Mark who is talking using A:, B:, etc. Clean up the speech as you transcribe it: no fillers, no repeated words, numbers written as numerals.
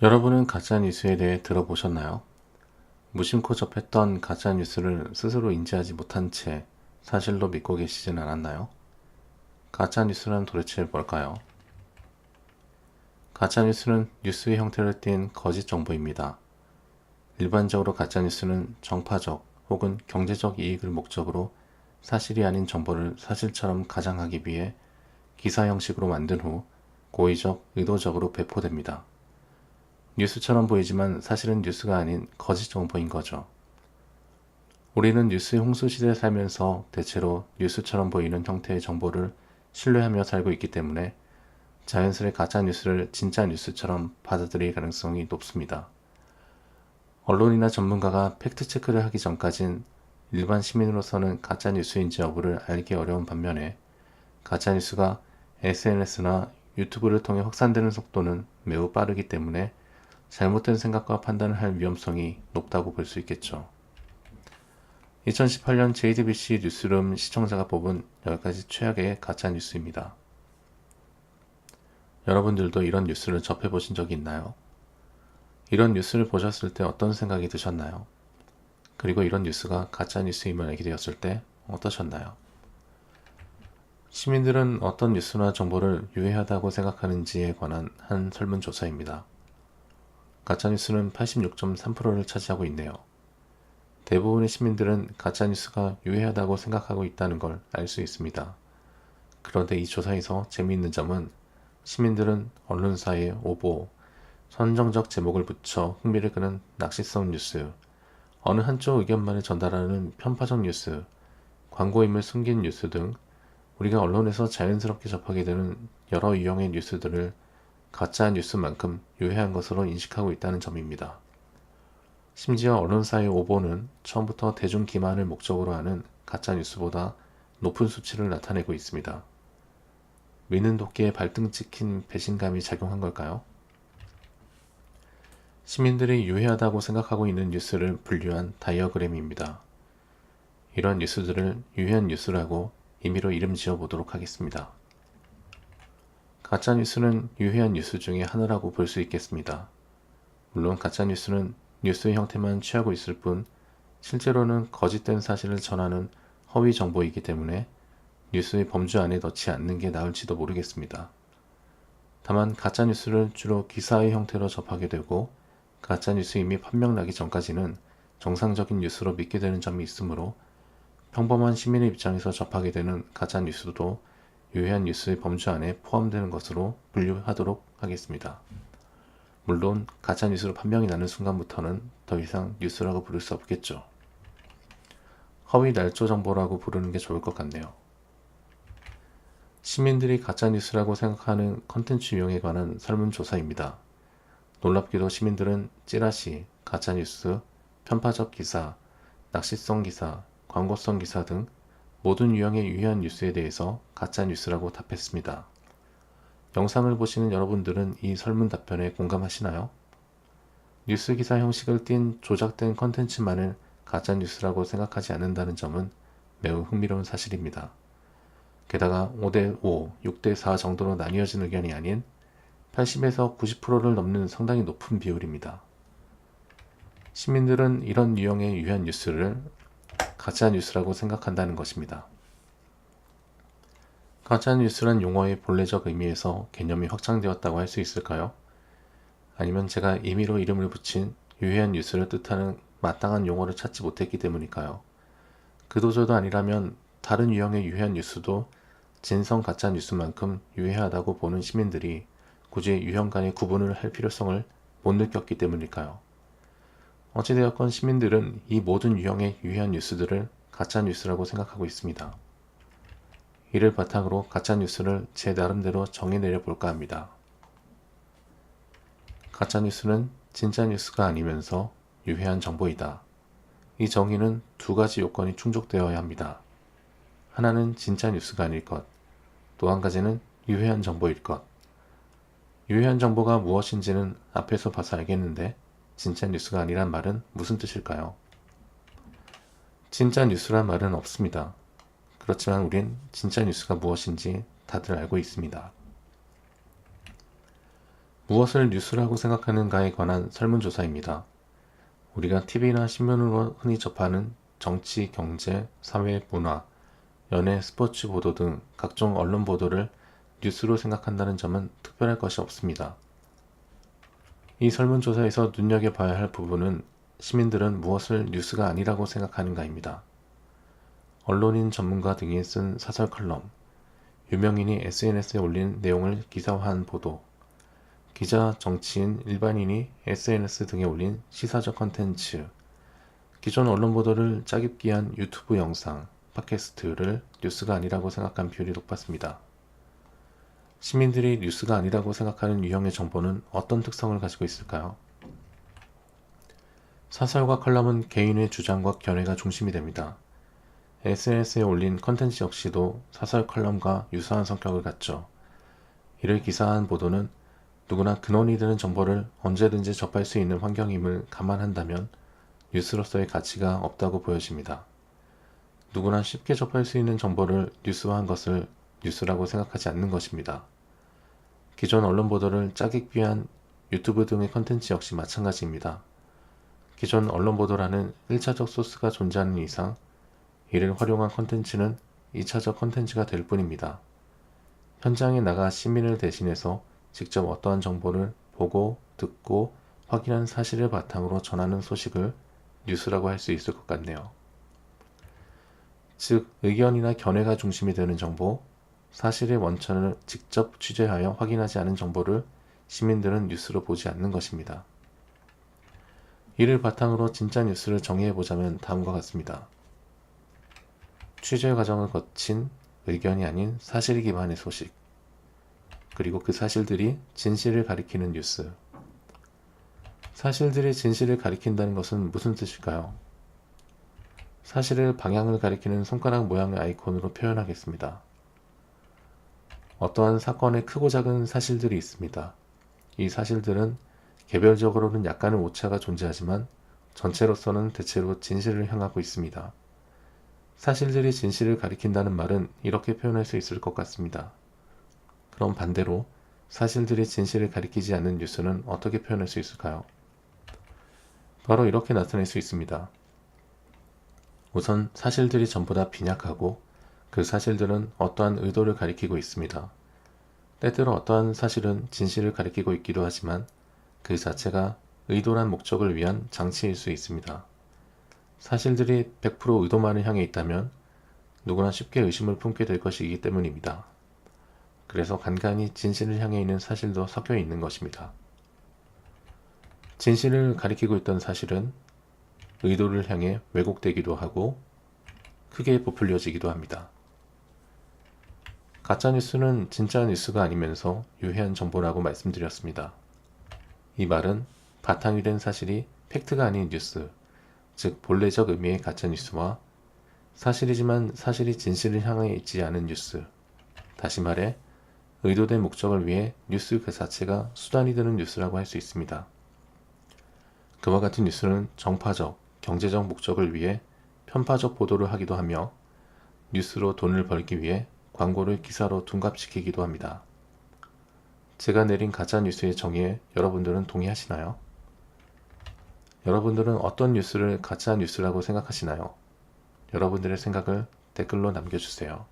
A: 여러분은 가짜뉴스에 대해 들어보셨나요? 무심코 접했던 가짜뉴스를 스스로 인지하지 못한 채 사실로 믿고 계시진 않았나요? 가짜뉴스란 도대체 뭘까요? 가짜뉴스는 뉴스의 형태를 띤 거짓 정보입니다. 일반적으로 가짜뉴스는 정파적 혹은 경제적 이익을 목적으로 사실이 아닌 정보를 사실처럼 가장하기 위해 기사 형식으로 만든 후 고의적, 의도적으로 배포됩니다. 뉴스처럼 보이지만 사실은 뉴스가 아닌 거짓 정보인 거죠. 우리는 뉴스의 홍수 시대에 살면서 대체로 뉴스처럼 보이는 형태의 정보를 신뢰하며 살고 있기 때문에 자연스레 가짜 뉴스를 진짜 뉴스처럼 받아들일 가능성이 높습니다. 언론이나 전문가가 팩트체크를 하기 전까진 일반 시민으로서는 가짜 뉴스인지 여부를 알기 어려운 반면에 가짜 뉴스가 SNS나 유튜브를 통해 확산되는 속도는 매우 빠르기 때문에 잘못된 생각과 판단을 할 위험성이 높다고 볼 수 있겠죠. 2018년 JTBC 뉴스룸 시청자가 뽑은 10가지 최악의 가짜 뉴스입니다. 여러분들도 이런 뉴스를 접해보신 적이 있나요? 이런 뉴스를 보셨을 때 어떤 생각이 드셨나요? 그리고 이런 뉴스가 가짜 뉴스임을 알게 되었을 때 어떠셨나요? 시민들은 어떤 뉴스나 정보를 유해하다고 생각하는지에 관한 한 설문조사입니다. 가짜뉴스는 86.3%를 차지하고 있네요. 대부분의 시민들은 가짜뉴스가 유해하다고 생각하고 있다는 걸 알 수 있습니다. 그런데 이 조사에서 재미있는 점은 시민들은 언론사의 오보, 선정적 제목을 붙여 흥미를 끄는 낚시성 뉴스, 어느 한쪽 의견만을 전달하는 편파적 뉴스, 광고임을 숨긴 뉴스 등 우리가 언론에서 자연스럽게 접하게 되는 여러 유형의 뉴스들을 가짜 뉴스만큼 유해한 것으로 인식하고 있다는 점입니다. 심지어 언론사의 오보는 처음부터 대중 기만을 목적으로 하는 가짜 뉴스보다 높은 수치를 나타내고 있습니다. 미는 도끼에 발등 찍힌 배신감이 작용한 걸까요? 시민들이 유해하다고 생각하고 있는 뉴스를 분류한 다이어그램입니다. 이런 뉴스들을 유해한 뉴스라고 임의로 이름 지어 보도록 하겠습니다. 가짜뉴스는 유해한 뉴스 중에 하나라고 볼 수 있겠습니다. 물론 가짜뉴스는 뉴스의 형태만 취하고 있을 뿐 실제로는 거짓된 사실을 전하는 허위 정보이기 때문에 뉴스의 범주 안에 넣지 않는 게 나을지도 모르겠습니다. 다만 가짜뉴스를 주로 기사의 형태로 접하게 되고 가짜뉴스임이 판명나기 전까지는 정상적인 뉴스로 믿게 되는 점이 있으므로 평범한 시민의 입장에서 접하게 되는 가짜뉴스도 유해한 뉴스의 범주 안에 포함되는 것으로 분류하도록 하겠습니다. 물론 가짜뉴스로 판명이 나는 순간부터는 더 이상 뉴스라고 부를 수 없겠죠. 허위 날조 정보라고 부르는 게 좋을 것 같네요. 시민들이 가짜뉴스라고 생각하는 컨텐츠 유형에 관한 설문조사입니다. 놀랍게도 시민들은 찌라시, 가짜뉴스, 편파적 기사, 낚시성 기사, 광고성 기사 등 모든 유형의 유해한 뉴스에 대해서 가짜뉴스라고 답했습니다. 영상을 보시는 여러분들은 이 설문 답변에 공감하시나요? 뉴스 기사 형식을 띤 조작된 컨텐츠만을 가짜뉴스라고 생각하지 않는다는 점은 매우 흥미로운 사실입니다. 게다가 5대5, 6대4 정도로 나뉘어진 의견이 아닌 80에서 90%를 넘는 상당히 높은 비율입니다. 시민들은 이런 유형의 유해한 뉴스를 가짜뉴스라고 생각한다는 것입니다. 가짜뉴스란 용어의 본래적 의미에서 개념이 확장되었다고 할 수 있을까요? 아니면 제가 임의로 이름을 붙인 유해한 뉴스를 뜻하는 마땅한 용어를 찾지 못했기 때문일까요? 그도저도 아니라면 다른 유형의 유해한 뉴스도 진성 가짜 뉴스만큼 유해하다고 보는 시민들이 굳이 유형 간의 구분을 할 필요성을 못 느꼈기 때문일까요? 어찌되었건 시민들은 이 모든 유형의 유해한 뉴스들을 가짜 뉴스라고 생각하고 있습니다. 이를 바탕으로 가짜 뉴스를 제 나름대로 정의 내려볼까 합니다. 가짜 뉴스는 진짜 뉴스가 아니면서 유해한 정보이다. 이 정의는 두 가지 요건이 충족되어야 합니다. 하나는 진짜 뉴스가 아닐 것, 또 한 가지는 유해한 정보일 것. 유해한 정보가 무엇인지는 앞에서 봐서 알겠는데 진짜 뉴스가 아니란 말은 무슨 뜻일까요? 진짜 뉴스란 말은 없습니다. 그렇지만 우린 진짜 뉴스가 무엇인지 다들 알고 있습니다. 무엇을 뉴스라고 생각하는가에 관한 설문조사입니다. 우리가 TV나 신문으로 흔히 접하는 정치, 경제, 사회, 문화, 연예, 스포츠 보도 등 각종 언론 보도를 뉴스로 생각한다는 점은 특별할 것이 없습니다. 이 설문조사에서 눈여겨봐야 할 부분은 시민들은 무엇을 뉴스가 아니라고 생각하는가입니다. 언론인, 전문가 등이 쓴 사설 컬럼, 유명인이 SNS에 올린 내용을 기사화한 보도, 기자, 정치인, 일반인이 SNS 등에 올린 시사적 컨텐츠, 기존 언론 보도를 짜깁기 한 유튜브 영상, 팟캐스트를 뉴스가 아니라고 생각한 비율이 높았습니다. 시민들이 뉴스가 아니라고 생각하는 유형의 정보는 어떤 특성을 가지고 있을까요? 사설과 컬럼은 개인의 주장과 견해가 중심이 됩니다. SNS에 올린 컨텐츠 역시도 사설 컬럼과 유사한 성격을 갖죠. 이를 기사화한 보도는 누구나 근원이 되는 정보를 언제든지 접할 수 있는 환경임을 감안한다면 뉴스로서의 가치가 없다고 보여집니다. 누구나 쉽게 접할 수 있는 정보를 뉴스화한 것을 뉴스라고 생각하지 않는 것입니다. 기존 언론 보도를 짜깁기 위한 유튜브 등의 컨텐츠 역시 마찬가지입니다. 기존 언론 보도라는 1차적 소스가 존재하는 이상 이를 활용한 컨텐츠는 2차적 컨텐츠가 될 뿐입니다. 현장에 나가 시민을 대신해서 직접 어떠한 정보를 보고, 듣고, 확인한 사실을 바탕으로 전하는 소식을 뉴스라고 할 수 있을 것 같네요. 즉, 의견이나 견해가 중심이 되는 정보, 사실의 원천을 직접 취재하여 확인하지 않은 정보를 시민들은 뉴스로 보지 않는 것입니다. 이를 바탕으로 진짜 뉴스를 정의해보자면 다음과 같습니다. 취재 과정을 거친 의견이 아닌 사실에 기반의 소식, 그리고 그 사실들이 진실을 가리키는 뉴스. 사실들이 진실을 가리킨다는 것은 무슨 뜻일까요? 사실을 방향을 가리키는 손가락 모양의 아이콘으로 표현하겠습니다. 어떠한 사건의 크고 작은 사실들이 있습니다. 이 사실들은 개별적으로는 약간의 오차가 존재하지만 전체로서는 대체로 진실을 향하고 있습니다. 사실들이 진실을 가리킨다는 말은 이렇게 표현할 수 있을 것 같습니다. 그럼 반대로 사실들이 진실을 가리키지 않는 뉴스는 어떻게 표현할 수 있을까요? 바로 이렇게 나타낼 수 있습니다. 우선 사실들이 전부 다 빈약하고 그 사실들은 어떠한 의도를 가리키고 있습니다. 때때로 어떠한 사실은 진실을 가리키고 있기도 하지만 그 자체가 의도란 목적을 위한 장치일 수 있습니다. 사실들이 100% 의도만을 향해 있다면 누구나 쉽게 의심을 품게 될 것이기 때문입니다. 그래서 간간히 진실을 향해 있는 사실도 섞여 있는 것입니다. 진실을 가리키고 있던 사실은 의도를 향해 왜곡되기도 하고 크게 부풀려지기도 합니다. 가짜뉴스는 진짜 뉴스가 아니면서 유해한 정보라고 말씀드렸습니다. 이 말은 바탕이 된 사실이 팩트가 아닌 뉴스, 즉 본래적 의미의 가짜뉴스와 사실이지만 사실이 진실을 향해 있지 않은 뉴스, 다시 말해 의도된 목적을 위해 뉴스 그 자체가 수단이 되는 뉴스라고 할 수 있습니다. 그와 같은 뉴스는 정파적, 경제적 목적을 위해 편파적 보도를 하기도 하며 뉴스로 돈을 벌기 위해 광고를 기사로 둔갑시키기도 합니다. 제가 내린 가짜뉴스의 정의에 여러분들은 동의하시나요? 여러분들은 어떤 뉴스를 가짜뉴스라고 생각하시나요? 여러분들의 생각을 댓글로 남겨주세요.